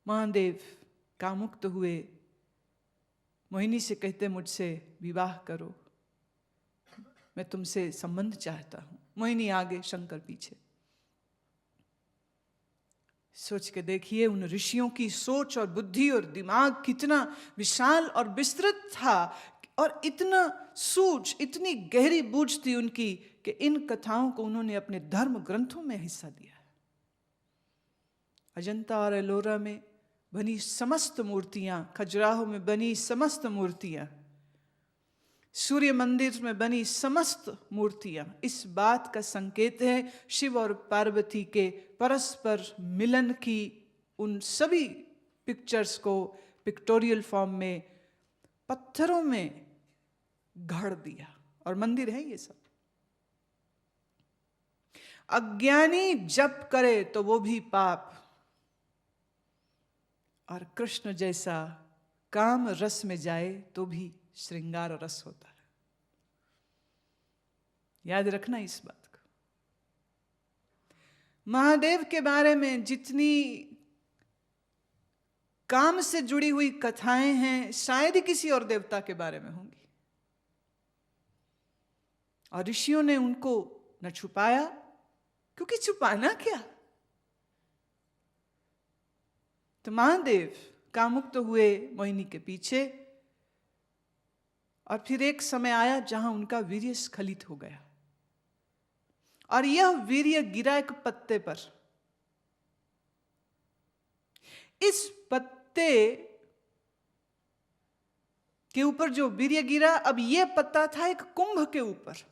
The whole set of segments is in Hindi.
महादेव कामुक्त हुए, मोहिनी से कहते मुझसे विवाह करो, मैं तुमसे संबंध चाहता हूं। मोहिनी आगे, शंकर पीछे। सोच के देखिए उन ऋषियों की सोच और बुद्धि और दिमाग कितना विशाल और विस्तृत था, और इतना सूझ, इतनी गहरी बूझ थी उनकी कि इन कथाओं को उन्होंने अपने धर्म ग्रंथों में हिस्सा दिया। अजंता और एलोरा में बनी समस्त मूर्तियां, खजुराहो में बनी समस्त मूर्तियां, सूर्य मंदिर में बनी समस्त मूर्तियां इस बात का संकेत है शिव और पार्वती के परस्पर मिलन की। उन सभी पिक्चर्स को पिक्टोरियल फॉर्म में पत्थरों में गढ़ दिया, और मंदिर है ये सब। अज्ञानी जप करे तो वो भी पाप, और कृष्ण जैसा काम रस में जाए तो भी श्रृंगार रस होता है। याद रखना इस बात को। महादेव के बारे में जितनी काम से जुड़ी हुई कथाएं हैं, शायद ही किसी और देवता के बारे में होंगी, और ऋषियों ने उनको न छुपाया, क्योंकि छुपाना क्या। तो महादेव कामुक्त हुए मोहिनी के पीछे, और फिर एक समय आया जहां उनका वीर्य स्खलित हो गया, और यह वीर्य गिरा एक पत्ते पर। इस पत्ते के ऊपर जो वीर्य गिरा, अब यह पत्ता था एक कुंभ के ऊपर।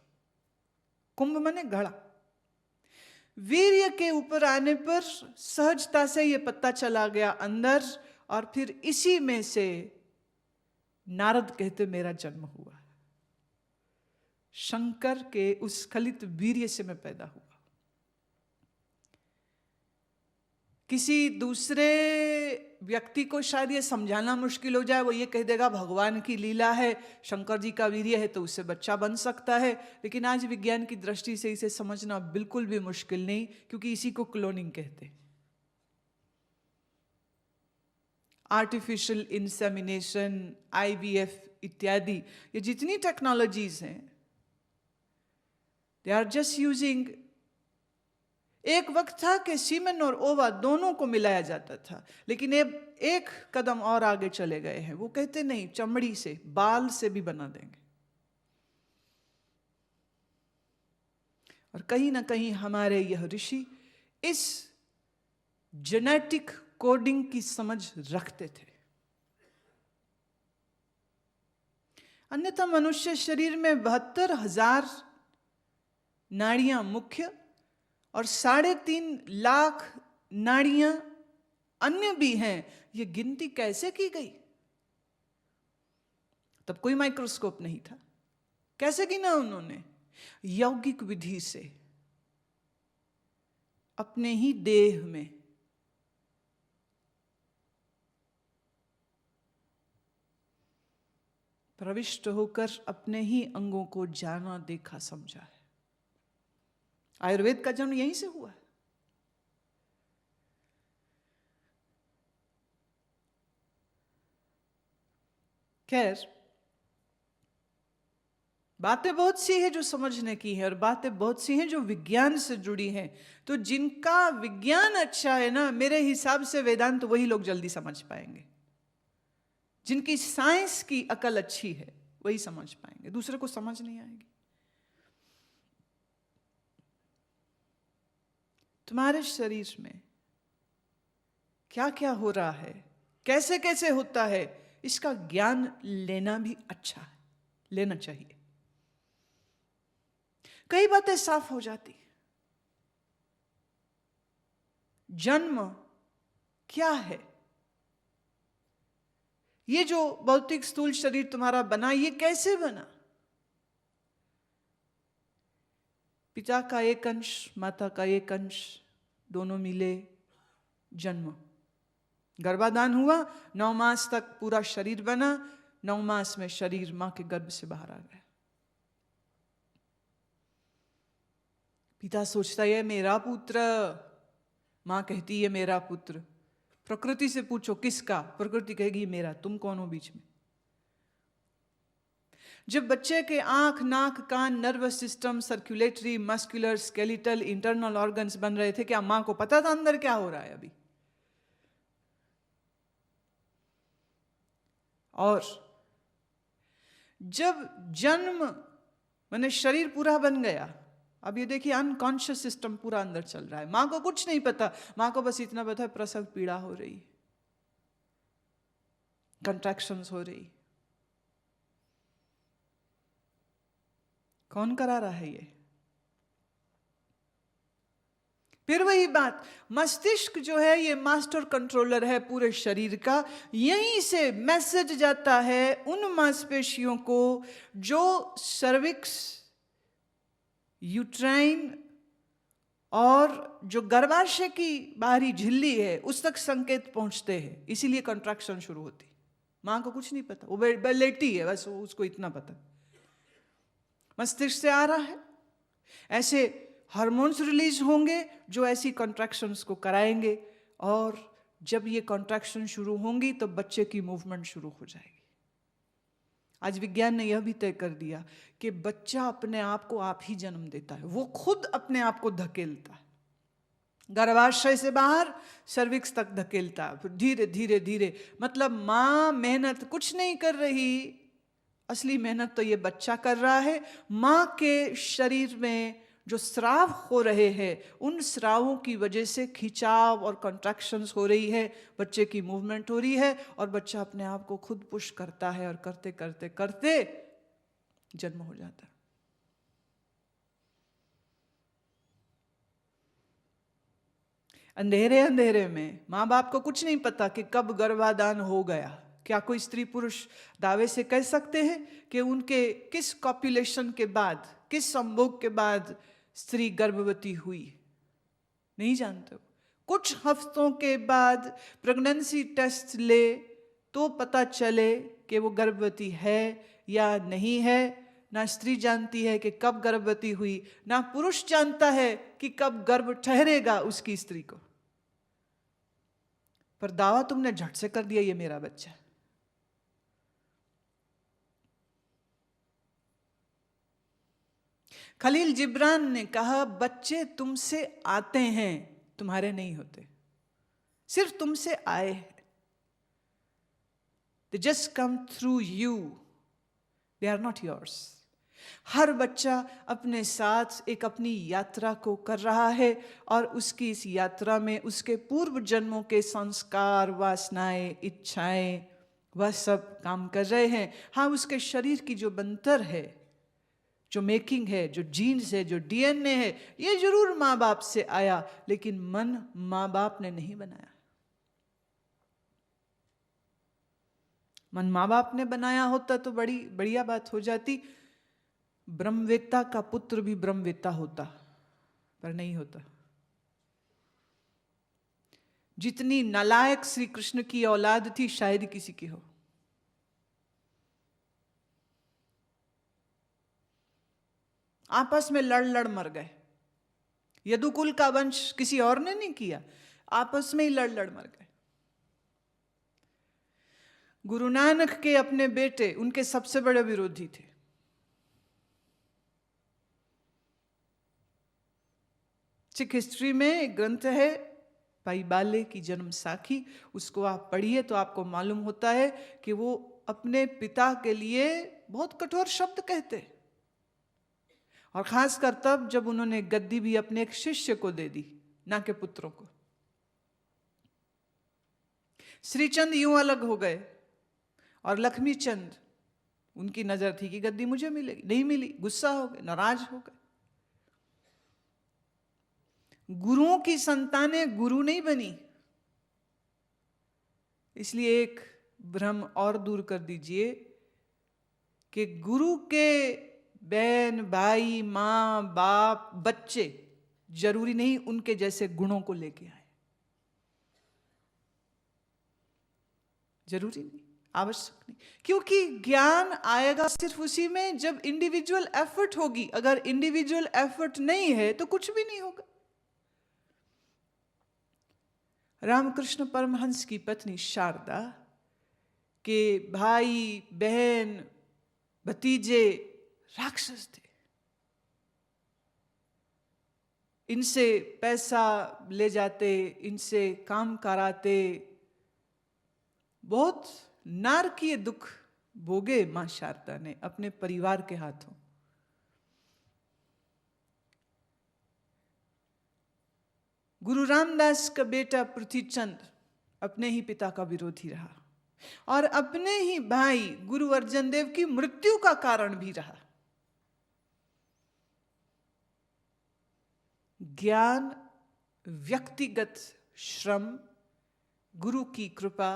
कुंभ माने घड़ा। वीर्य के ऊपर आने पर सहजता से यह पत्ता चला गया अंदर, और फिर इसी में से नारद कहते मेरा जन्म हुआ। शंकर के उस स्खलित वीर्य से मैं पैदा हुआ। किसी दूसरे व्यक्ति को शायद ये समझाना मुश्किल हो जाए, वो ये कह देगा भगवान की लीला है, शंकर जी का वीर्य है तो उससे बच्चा बन सकता है। लेकिन आज विज्ञान की दृष्टि से इसे समझना बिल्कुल भी मुश्किल नहीं, क्योंकि इसी को क्लोनिंग कहते हैं। आर्टिफिशियल इंसेमिनेशन, IVF इत्यादि, ये जितनी टेक्नोलॉजीज हैं, दे आर जस्ट यूजिंग। एक वक्त था कि सीमेन और ओवा दोनों को मिलाया जाता था, लेकिन अब एक कदम और आगे चले गए हैं। वो कहते नहीं, चमड़ी से, बाल से भी बना देंगे। और कहीं ना कहीं हमारे यह ऋषि इस जेनेटिक कोडिंग की समझ रखते थे। अन्यथा मनुष्य शरीर में 72,000 नाड़ियां मुख्य और 3.5 लाख नाड़ियां अन्य भी हैं। ये गिनती कैसे की गई? तब कोई माइक्रोस्कोप नहीं था। कैसे गिना उन्होंने? यौगिक विधि से, अपने ही देह में। प्रविष्ट होकर अपने ही अंगों को जाना, देखा, समझा है। आयुर्वेद का जन्म यहीं से हुआ है। खैर, बातें बहुत सी हैं जो समझने की है, और बातें बहुत सी हैं जो विज्ञान से जुड़ी हैं। तो जिनका विज्ञान अच्छा है ना, मेरे हिसाब से वेदांत वही लोग जल्दी समझ पाएंगे। जिनकी साइंस की अकल अच्छी है वही समझ पाएंगे, दूसरे को समझ नहीं आएगी। तुम्हारे शरीर में क्या क्या हो रहा है, कैसे कैसे होता है, इसका ज्ञान लेना भी अच्छा है, लेना चाहिए। कई बातें साफ हो जाती। जन्म क्या है? ये जो भौतिक स्थूल शरीर तुम्हारा बना, ये कैसे बना? पिता का एक अंश, माता का एक अंश, दोनों मिले जन्म। गर्भाधान हुआ, 9 मास तक पूरा शरीर बना, 9 मास में शरीर मां के गर्भ से बाहर आ गया। पिता सोचता है मेरा पुत्र, मां कहती है मेरा पुत्र। प्रकृति से पूछो किसका, प्रकृति कहेगी मेरा। तुम कौन हो बीच में? जब बच्चे के आंख, नाक, कान, nervous system, circulatory, muscular, skeletal, internal organs बन रहे थे, क्या मां को पता था अंदर क्या हो रहा है अभी? और जब जन्म माने शरीर पूरा बन गया, अब ये देखिए अनकॉन्शियस सिस्टम पूरा अंदर चल रहा है। मां को कुछ नहीं पता, मां को बस इतना पता है प्रसव पीड़ा हो रही, कंट्रैक्शंस हो रही। कौन करा रहा है ये? फिर वही बात, मस्तिष्क जो है ये मास्टर कंट्रोलर है पूरे शरीर का। यहीं से मैसेज जाता है उन मांसपेशियों को जो सर्विक्स, यूट्राइन और जो गर्भाशय की बाहरी झिल्ली है उस तक संकेत पहुंचते हैं, इसीलिए कंट्रैक्शन शुरू होती। मां को कुछ नहीं पता, वो लेटी है बस, उसको इतना पता मस्तिष्क से आ रहा है। ऐसे हार्मोन्स रिलीज होंगे जो ऐसी कॉन्ट्रैक्शंस को कराएंगे, और जब ये कॉन्ट्रैक्शन शुरू होंगी तो बच्चे की मूवमेंट शुरू हो जाएगी। आज विज्ञान ने यह भी तय कर दिया कि बच्चा अपने आप को आप ही जन्म देता है, वो खुद अपने आप को धकेलता है, गर्भाशय से बाहर सर्विक्स तक धकेलता है, फिर धीरे धीरे धीरे। मतलब माँ मेहनत कुछ नहीं कर रही, असली मेहनत तो ये बच्चा कर रहा है। माँ के शरीर में जो स्राव हो रहे हैं उन स्रावों की वजह से खिंचाव और कॉन्ट्रैक्शंस हो रही है, बच्चे की मूवमेंट हो रही है, और बच्चा अपने आप को खुद पुश करता है, और करते करते करते जन्म हो जाता है। अंधेरे अंधेरे में माँ बाप को कुछ नहीं पता कि कब गर्भाधान हो गया। क्या कोई स्त्री पुरुष दावे से कह सकते हैं कि उनके किस कॉपुलेशन के बाद, किस संभोग के बाद स्त्री गर्भवती हुई? नहीं जानते हो। कुछ हफ्तों के बाद प्रेगनेंसी टेस्ट ले तो पता चले कि वो गर्भवती है या नहीं है। ना स्त्री जानती है कि कब गर्भवती हुई, ना पुरुष जानता है कि कब गर्भ ठहरेगा उसकी स्त्री को। पर दावा तुमने झट से कर दिया, ये मेरा बच्चा। खलील जिब्रान ने कहा, बच्चे तुमसे आते हैं, तुम्हारे नहीं होते, सिर्फ तुमसे आए हैं। They just come through you. They are not yours. हर बच्चा अपने साथ एक अपनी यात्रा को कर रहा है, और उसकी इस यात्रा में उसके पूर्व जन्मों के संस्कार, वासनाएं, इच्छाएं, वह सब काम कर रहे हैं। हाँ, उसके शरीर की जो बनतर है, जो मेकिंग है, जो जीन्स है, जो डीएनए है, ये जरूर माँ बाप से आया, लेकिन मन माँ बाप ने नहीं बनाया। मन माँ बाप ने बनाया होता तो बड़ी बढ़िया बात हो जाती। ब्रह्मवेत्ता का पुत्र भी ब्रह्मवेत्ता होता, पर नहीं होता। जितनी नालायक श्री कृष्ण की औलाद थी, शायद किसी की हो। आपस में लड़ लड़ मर गए। यदुकुल का वंश किसी और ने नहीं किया, आपस में ही लड़ लड़ मर गए। गुरु नानक के अपने बेटे उनके सबसे बड़े विरोधी थे। सिख हिस्ट्री में एक ग्रंथ है भाई बाले की जन्म साखी, उसको आप पढ़िए तो आपको मालूम होता है कि वो अपने पिता के लिए बहुत कठोर शब्द कहते, और खासकर तब जब उन्होंने गद्दी भी अपने एक शिष्य को दे दी, ना के पुत्रों को। श्रीचंद यूं अलग हो गए, और लक्ष्मी चंद, उनकी नजर थी कि गद्दी मुझे मिलेगी, नहीं मिली, गुस्सा हो गए, नाराज हो गए। गुरुओं की संतानें गुरु नहीं बनी। इसलिए एक भ्रम और दूर कर दीजिए कि गुरु के बहन, भाई, माँ, बाप, बच्चे जरूरी नहीं उनके जैसे गुणों को लेके आए, जरूरी नहीं, आवश्यक नहीं। क्योंकि ज्ञान आएगा सिर्फ उसी में जब इंडिविजुअल एफर्ट होगी। अगर इंडिविजुअल एफर्ट नहीं है तो कुछ भी नहीं होगा। रामकृष्ण परमहंस की पत्नी शारदा के भाई बहन भतीजे राक्षस थे। इनसे पैसा ले जाते, इनसे काम कराते, बहुत नारकीय दुख भोगे मां शारदा ने अपने परिवार के हाथों। गुरु रामदास का बेटा पृथ्वीचंद अपने ही पिता का विरोधी रहा और अपने ही भाई गुरु अर्जन देव की मृत्यु का कारण भी रहा। ज्ञान व्यक्तिगत श्रम, गुरु की कृपा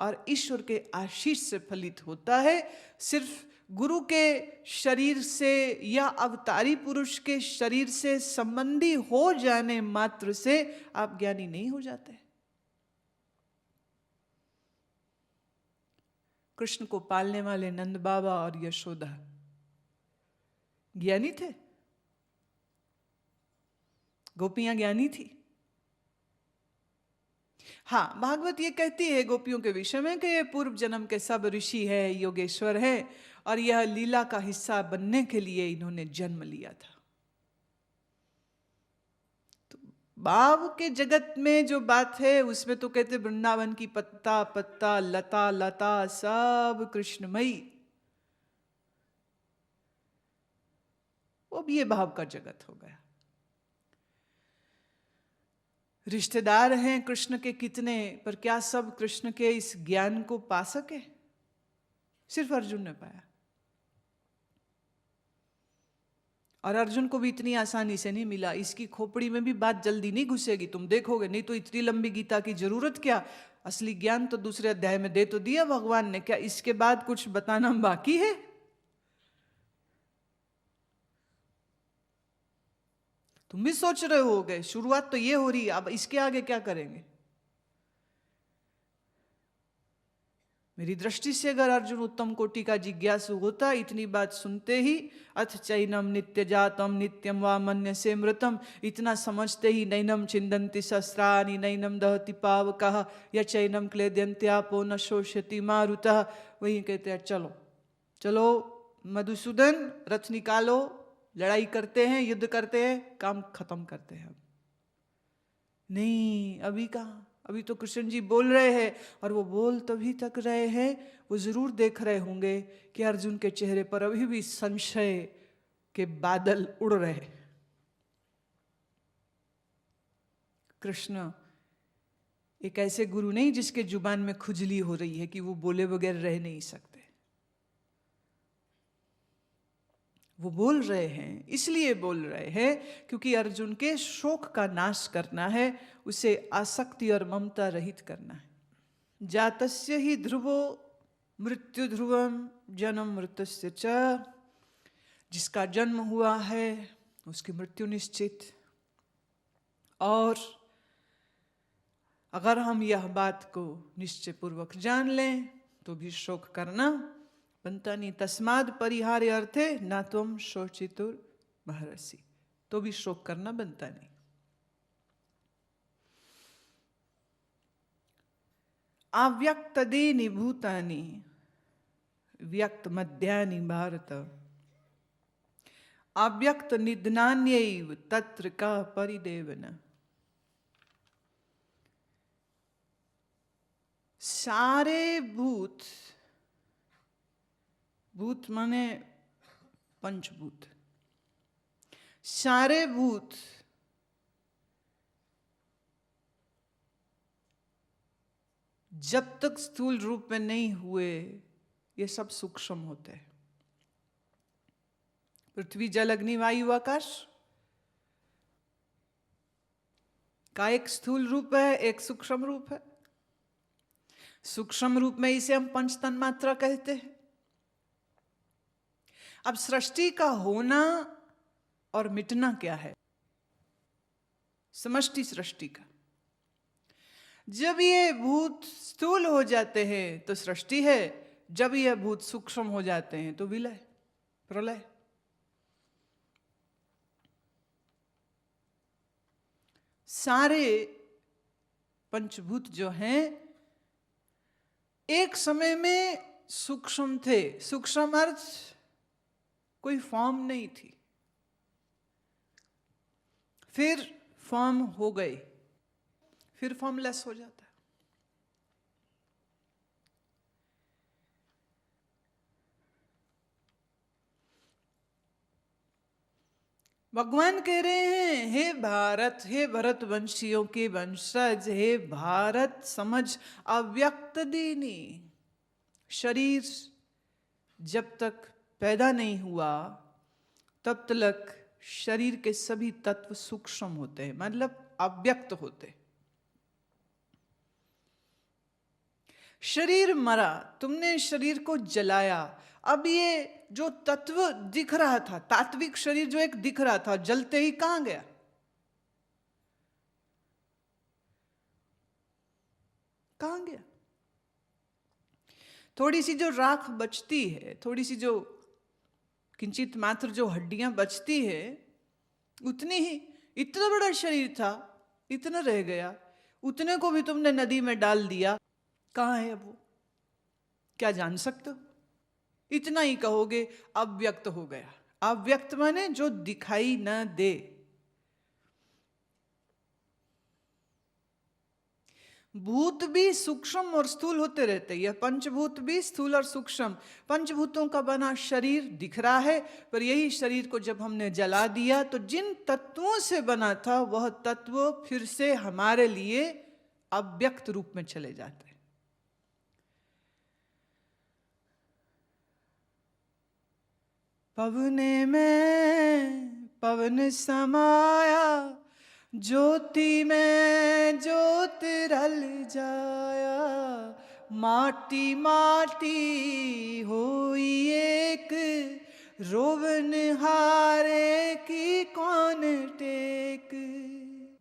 और ईश्वर के आशीष से फलित होता है। सिर्फ गुरु के शरीर से या अवतारी पुरुष के शरीर से संबंधी हो जाने मात्र से आप ज्ञानी नहीं हो जाते। कृष्ण को पालने वाले नंद बाबा और यशोदा ज्ञानी थे, गोपियां ज्ञानी थी। हाँ, भागवत ये कहती है गोपियों के विषय में कि ये पूर्व जन्म के सब ऋषि है, योगेश्वर है और यह लीला का हिस्सा बनने के लिए इन्होंने जन्म लिया था। तो भाव के जगत में जो बात है उसमें तो कहते वृंदावन की पत्ता पत्ता लता लता सब कृष्णमयी, वो भी ये भाव का जगत हो गया। रिश्तेदार हैं कृष्ण के कितने, पर क्या सब कृष्ण के इस ज्ञान को पा सके? सिर्फ अर्जुन ने पाया। और अर्जुन को भी इतनी आसानी से नहीं मिला। इसकी खोपड़ी में भी बात जल्दी नहीं घुसेगी, तुम देखोगे। नहीं तो इतनी लंबी गीता की जरूरत क्या? असली ज्ञान तो दूसरे अध्याय में दे तो दिया भगवान ने, क्या इसके बाद कुछ बताना बाकी है? तुम भी सोच रहे होगे शुरुआत तो ये हो रही है, अब इसके आगे क्या करेंगे? मेरी दृष्टि से अगर अर्जुन उत्तम कोटि का जिज्ञासु होता, इतनी बात सुनते ही अथ चैनम नित्य जातम नित्यम वा मन्य से मृतम, इतना समझते ही नैनम चिंदन्ति शस्त्राणि नैनम दहति पावकः या चैनम क्लेद्यन्त्यापो न शोष्यति मारुतः। वही कहते हैं चलो चलो मधुसूदन, रथ निकालो, लड़ाई करते हैं, युद्ध करते हैं, काम खत्म करते हैं। नहीं, अभी कहाँ, अभी तो कृष्ण जी बोल रहे हैं और वो बोल तभी तक रहे हैं। वो जरूर देख रहे होंगे कि अर्जुन के चेहरे पर अभी भी संशय के बादल उड़ रहे। कृष्ण एक ऐसे गुरु नहीं जिसके जुबान में खुजली हो रही है कि वो बोले बगैर रह नहीं सकते। वो बोल रहे हैं, इसलिए बोल रहे हैं क्योंकि अर्जुन के शोक का नाश करना है, उसे आसक्ति और ममता रहित करना है। जातस्य ही ध्रुवो मृत्यु ध्रुवम जन्म मृतस्य च, जिसका जन्म हुआ है उसकी मृत्यु निश्चित। और अगर हम यह बात को निश्चय पूर्वक जान लें तो भी शोक करना बनता नहीं। तस्माद परिहार्य अर्थे ना तुम शोचितुर महर्षि, तो भी शोक करना बनता नहीं। अव्यक्त देनि भूतानि व्यक्त मध्यानि भारत, अव्यक्त निधनान्यैव तत्र का परिदेवन। सारे भूत, भूत माने पंचभूत, सारे भूत जब तक स्थूल रूप में नहीं हुए ये सब सूक्ष्म होते हैं। पृथ्वी जल अग्नि वायु आकाश का एक स्थूल रूप है, एक सूक्ष्म रूप है। सूक्ष्म रूप में इसे हम पंच तन्मात्रा कहते हैं। अब सृष्टि का होना और मिटना क्या है? समष्टि सृष्टि का। जब ये भूत स्थूल हो जाते हैं तो सृष्टि है, जब ये भूत सूक्ष्म हो जाते हैं तो विलय, प्रलय। सारे पंचभूत जो हैं एक समय में सूक्ष्म थे। सूक्ष्म अर्थ कोई फॉर्म नहीं थी, फिर फॉर्म हो गए, फिर फॉर्मलेस हो जाता है। भगवान कह रहे हैं, हे भारत, हे भरत वंशियों के वंशज, हे भारत समझ अव्यक्त दीनी। शरीर जब तक पैदा नहीं हुआ तब तक शरीर के सभी तत्व सूक्ष्म होते हैं, मतलब अव्यक्त होते। शरीर मरा, तुमने शरीर को जलाया, अब ये जो तत्व दिख रहा था, तात्विक शरीर जो एक दिख रहा था, जलते ही कहां गया? कहां गया? थोड़ी सी जो राख बचती है, थोड़ी सी जो किंचित मात्र जो हड्डियां बचती है, उतनी ही, इतना बड़ा शरीर था, इतना रह गया, उतने को भी तुमने नदी में डाल दिया, कहां है अब वो? क्या जान सकते हो? इतना ही कहोगे अव्यक्त हो गया। अव्यक्त माने जो दिखाई न दे। भूत भी सूक्ष्म और स्थूल होते रहते, यह पंचभूत भी स्थूल और सूक्ष्म। पंचभूतों का बना शरीर दिख रहा है, पर यही शरीर को जब हमने जला दिया तो जिन तत्वों से बना था वह तत्व फिर से हमारे लिए अव्यक्त रूप में चले जाते हैं। पवने में पवन समाया, ज्योति में ज्योत रल जाया, माटी माटी होई एक, रोवन हारे की कौन टेक।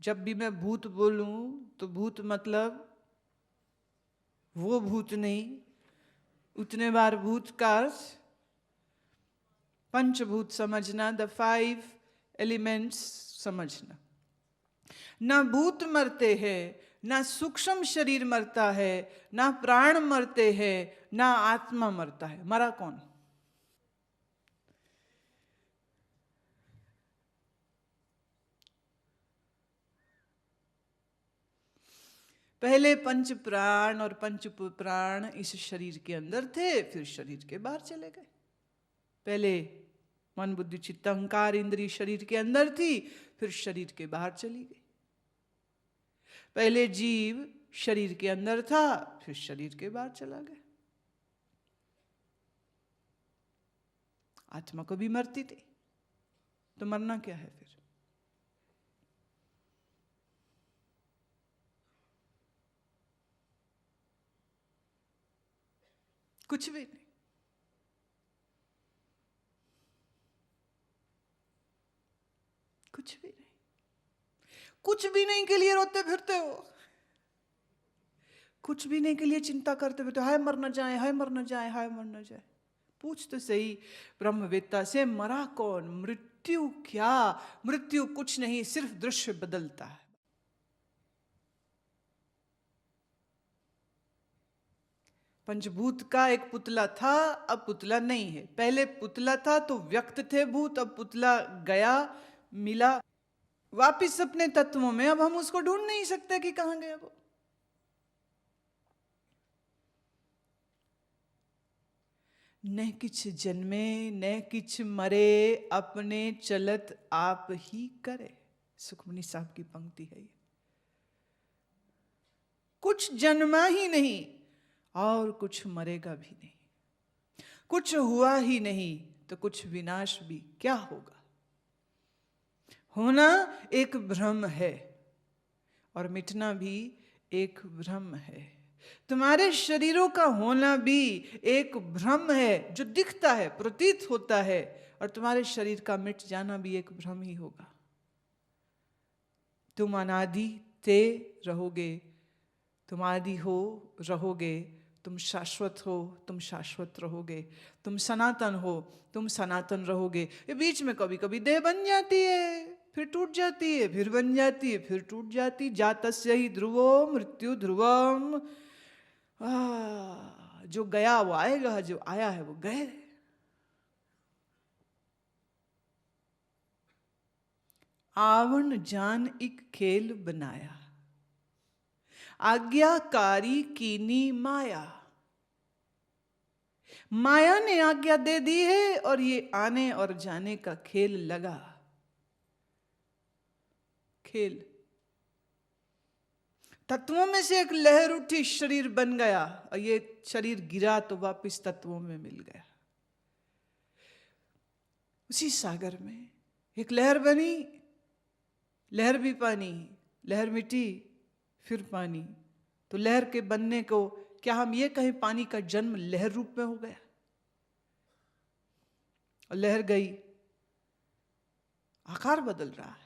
जब भी मैं भूत बोलूं तो भूत मतलब वो भूत नहीं, उतने बार भूत का पंचभूत समझना, द 5 एलिमेंट्स समझना। ना भूत मरते हैं, ना सूक्ष्म शरीर मरता है, ना प्राण मरते हैं, ना आत्मा मरता है। मरा कौन? पहले पंच प्राण और पंच प्राण इस शरीर के अंदर थे, फिर शरीर के बाहर चले गए। पहले मन बुद्धि चित्त अहंकार इंद्रिय शरीर के अंदर थी, फिर शरीर के बाहर चली गई। पहले जीव शरीर के अंदर था, फिर शरीर के बाहर चला गया। आत्मा को भी मरती थी, तो मरना क्या है फिर? कुछ भी नहीं। कुछ भी नहीं। कुछ भी नहीं के लिए रोते फिरते हो, कुछ भी नहीं के लिए चिंता करते फिरते हो, हाय मर न जाए, हाय मर न जाए, हाय मर न जाए। पूछ तो सही ब्रह्मवेत्ता से, मरा कौन? मृत्यु क्या? मृत्यु कुछ नहीं, सिर्फ दृश्य बदलता है। पंचभूत का एक पुतला था, अब पुतला नहीं है। पहले पुतला था तो व्यक्त थे भूत, अब पुतला गया, मिला वापिस अपने तत्वों में, अब हम उसको ढूंढ नहीं सकते कि कहां गया वो। न किछ जन्मे न किछ मरे, अपने चलत आप ही करे। सुखमनी साहब की पंक्ति है ये। कुछ जन्मा ही नहीं और कुछ मरेगा भी नहीं, कुछ हुआ ही नहीं तो कुछ विनाश भी क्या होगा। होना एक भ्रम है और मिटना भी एक भ्रम है। तुम्हारे शरीरों का होना भी एक भ्रम है जो दिखता है, प्रतीत होता है, और तुम्हारे शरीर का मिट जाना भी एक भ्रम ही होगा। तुम अनादि थे रहोगे, तुम आदि हो रहोगे, तुम शाश्वत हो, तुम शाश्वत रहोगे, तुम सनातन हो, तुम सनातन रहोगे। ये बीच में कभी कभी देह बन जाती है, फिर टूट जाती है, फिर बन जाती है, फिर टूट जाती। जातस्य ही ध्रुवो मृत्यु ध्रुवम। जो गया वो आएगा, जो आया है वो गए। आवन जान एक खेल बनाया, आज्ञाकारी कीनी माया। माया ने आज्ञा दे दी है और ये आने और जाने का खेल लगा। खेल, तत्वों में से एक लहर उठी, शरीर बन गया, और ये शरीर गिरा तो वापस तत्वों में मिल गया। उसी सागर में एक लहर बनी, लहर भी पानी, लहर मिटी, फिर पानी। तो लहर के बनने को क्या हम ये कहें पानी का जन्म लहर रूप में हो गया? और लहर गई, आकार बदल रहा है।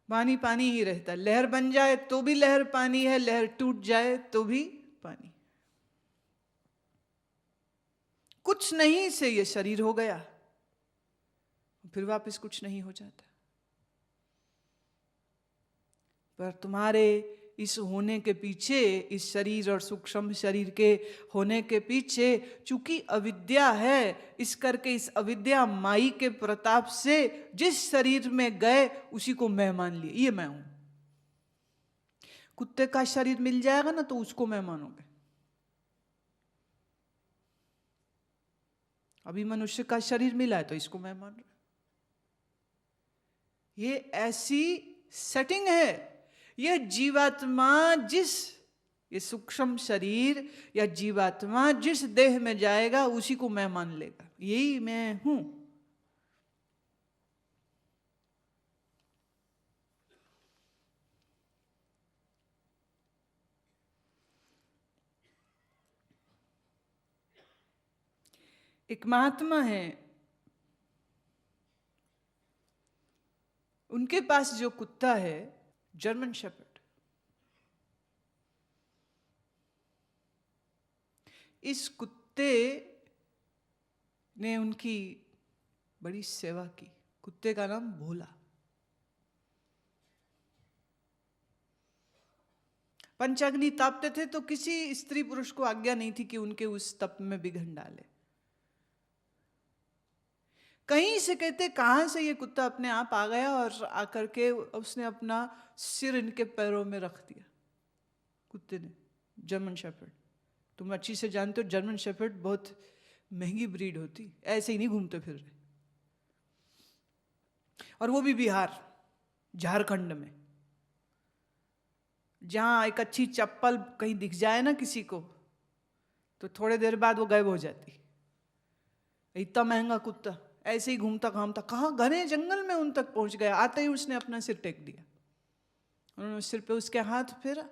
पानी पानी ही रहता है। लहर बन जाए तो भी लहर पानी है, लहर टूट जाए तो भी पानी। कुछ नहीं से ये शरीर हो गया, फिर वापस कुछ नहीं हो जाता। पर तुम्हारे इस होने के पीछे, इस शरीर और सूक्ष्म शरीर के होने के पीछे चूंकि अविद्या है, इस करके इस अविद्या माई के प्रताप से जिस शरीर में गए उसी को मैं मान लिए, ये मैं हूं। कुत्ते का शरीर मिल जाएगा ना तो उसको मैं मानोगे। अभी मनुष्य का शरीर मिला है तो इसको मैं मान रहा। ये ऐसी सेटिंग है। यह जीवात्मा ये सूक्ष्म शरीर या जीवात्मा जिस देह में जाएगा उसी को मैं मान लेगा, यही मैं हूं। एक महात्मा है, उनके पास जो कुत्ता है जर्मन शेपर्ड, इस कुत्ते ने उनकी बड़ी सेवा की। कुत्ते का नाम भोला। पंचाग्नि तापते थे तो किसी स्त्री पुरुष को आज्ञा नहीं थी कि उनके उस तप में विघ्न डाले। कहीं से कहते कहां से ये कुत्ता अपने आप आ गया और आकर के उसने अपना सिर इनके पैरों में रख दिया। कुत्ते ने, जर्मन शेपर्ड। तुम अच्छी से जानते हो जर्मन शेपर्ड बहुत महंगी ब्रीड होती, ऐसे ही नहीं घूमते फिर रहे। और वो भी बिहार, झारखंड में, जहां एक अच्छी चप्पल कहीं दिख जाए ना किसी को तो थोड़े देर बाद वो गायब हो जाती। इतना महंगा कुत्ता ऐसे ही घूमता घामता कहाँ घने जंगल में उन तक पहुंच गया। आते ही उसने अपना सिर टेक दिया, उन्होंने सिर पे उसके हाथ फेरा।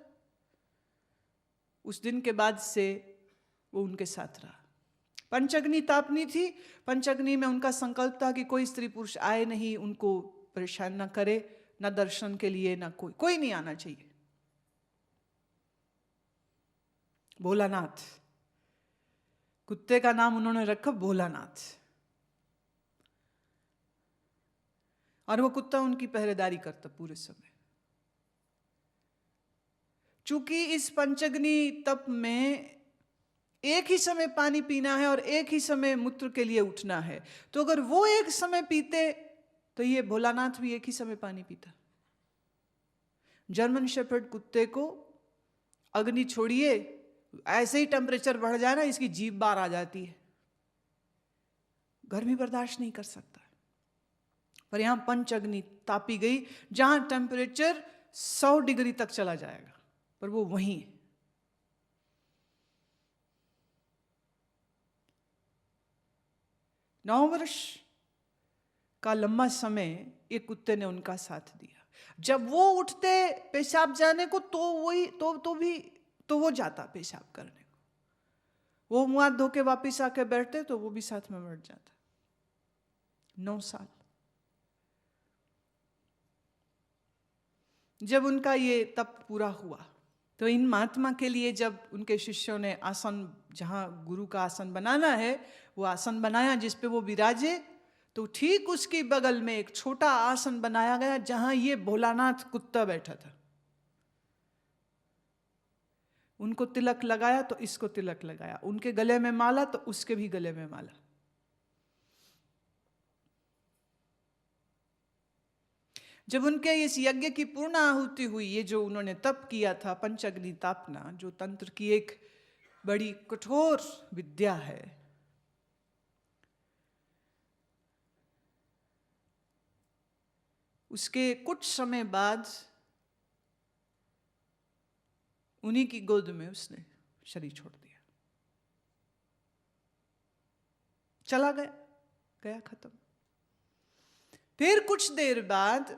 उस दिन के बाद से वो उनके साथ रहा। पंचाग्नि तापनी थी, पंचाग्नि में उनका संकल्प था कि कोई स्त्री पुरुष आए नहीं, उनको परेशान ना करे, ना दर्शन के लिए, ना कोई नहीं आना चाहिए। भोलानाथ, कुत्ते का नाम उन्होंने रखा भोलानाथ। और वो कुत्ता उनकी पहरेदारी करता पूरे समय। चूंकि इस पंचाग्नि तप में एक ही समय पानी पीना है और एक ही समय मूत्र के लिए उठना है, तो अगर वो एक समय पीते तो ये भोलानाथ भी एक ही समय पानी पीता। जर्मन शेपर्ड कुत्ते को अग्नि छोड़िए, ऐसे ही टेम्परेचर बढ़ जाए ना, इसकी जीभ बाहर आ जाती है, गर्मी बर्दाश्त नहीं कर सकता। पर यहां पंचाग्नि तापी गई जहां टेम्परेचर 100 डिग्री तक चला जाएगा, पर वो वहीं है। 9 वर्ष का लंबा समय एक कुत्ते ने उनका साथ दिया। जब वो उठते पेशाब जाने को तो वो जाता पेशाब करने को। वो मुंह हाथ धो के वापिस आके बैठते तो वो भी साथ में बैठ जाता। 9 साल। जब उनका ये तप पूरा हुआ तो इन महात्मा के लिए जब उनके शिष्यों ने आसन, जहां गुरु का आसन बनाना है, वो आसन बनाया जिस पे वो विराजे, तो ठीक उसके बगल में एक छोटा आसन बनाया गया जहां ये भोलानाथ कुत्ता बैठा था। उनको तिलक लगाया तो इसको तिलक लगाया, उनके गले में माला तो उसके भी गले में माला। जब उनके इस यज्ञ की पूर्ण आहुति हुई, ये जो उन्होंने तप किया था पंचअग्नि तापना, जो तंत्र की एक बड़ी कठोर विद्या है, उसके कुछ समय बाद उन्हीं की गोद में उसने शरीर छोड़ दिया, चला गया, गया खत्म। फिर कुछ देर बाद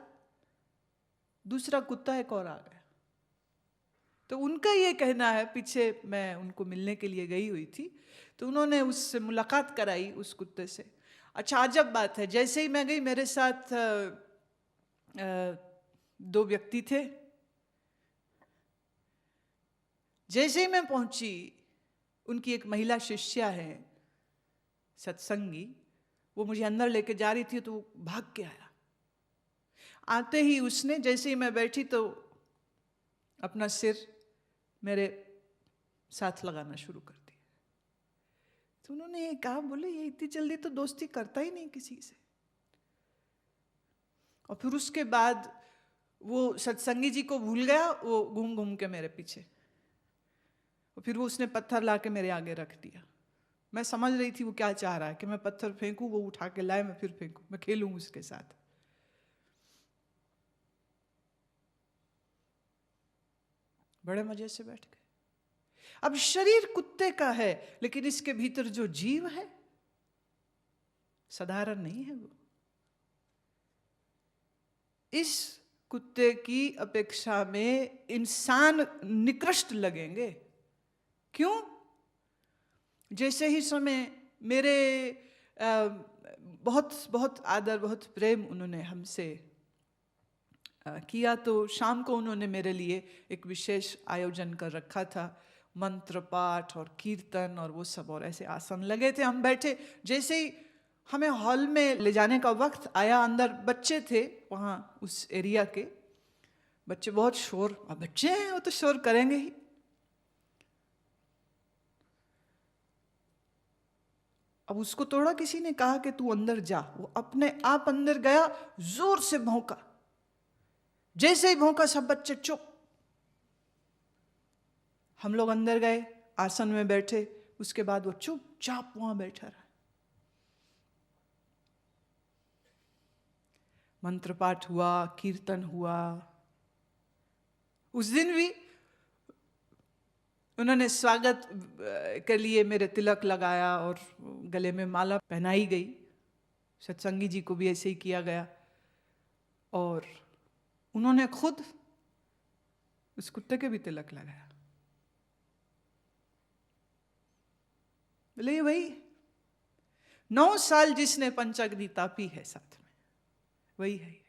दूसरा कुत्ता एक और आ गया। तो उनका ये कहना है, पीछे मैं उनको मिलने के लिए गई हुई थी, तो उन्होंने उससे मुलाकात कराई उस कुत्ते से। अच्छा अजब बात है, जैसे ही मैं गई मेरे साथ 2 व्यक्ति थे। जैसे ही मैं पहुंची, उनकी एक महिला शिष्या है सत्संगी, वो मुझे अंदर लेके जा रही थी, तो वो भाग के आया। आते ही उसने, जैसे ही मैं बैठी तो अपना सिर मेरे साथ लगाना शुरू कर दिया। तो उन्होंने ये कहा, बोले ये इतनी जल्दी तो दोस्ती करता ही नहीं किसी से। और फिर उसके बाद वो सत्संगी जी को भूल गया, वो घूम घूम के मेरे पीछे, और फिर वो उसने पत्थर ला के मेरे आगे रख दिया। मैं समझ रही थी वो क्या चाह रहा है, कि मैं पत्थर फेंकूं, वो उठा के लाए, मैं फिर फेंकूं, मैं खेलूं उसके साथ। बड़े मजे से बैठ गए। अब शरीर कुत्ते का है, लेकिन इसके भीतर जो जीव है साधारण नहीं है। वो इस कुत्ते की अपेक्षा में इंसान निकृष्ट लगेंगे। क्यों? जैसे ही समय मेरे बहुत बहुत आदर, बहुत प्रेम उन्होंने हमसे किया, तो शाम को उन्होंने मेरे लिए एक विशेष आयोजन कर रखा था, मंत्र पाठ और कीर्तन और वो सब, और ऐसे आसन लगे थे। हम बैठे, जैसे ही हमें हॉल में ले जाने का वक्त आया, अंदर बच्चे थे वहाँ उस एरिया के बच्चे, बहुत शोर, अब बच्चे हैं वो तो शोर करेंगे ही। अब उसको थोड़ा किसी ने कहा कि तू अंदर जा, वो अपने आप अंदर गया, जोर से भौंका। जैसे ही भौंका सब बच्चे चुप। हम लोग अंदर गए, आसन में बैठे, उसके बाद वो चुपचाप वहां बैठा रहा। मंत्र पाठ हुआ, कीर्तन हुआ। उस दिन भी उन्होंने स्वागत के लिए मेरे तिलक लगाया और गले में माला पहनाई गई। सत्संगी जी को भी ऐसे ही किया गया, और उन्होंने खुद उस कुत्ते के भी तिलक लगाया। बोले वही 9 साल जिसने पंचअग्नि तापी है साथ में, वही है।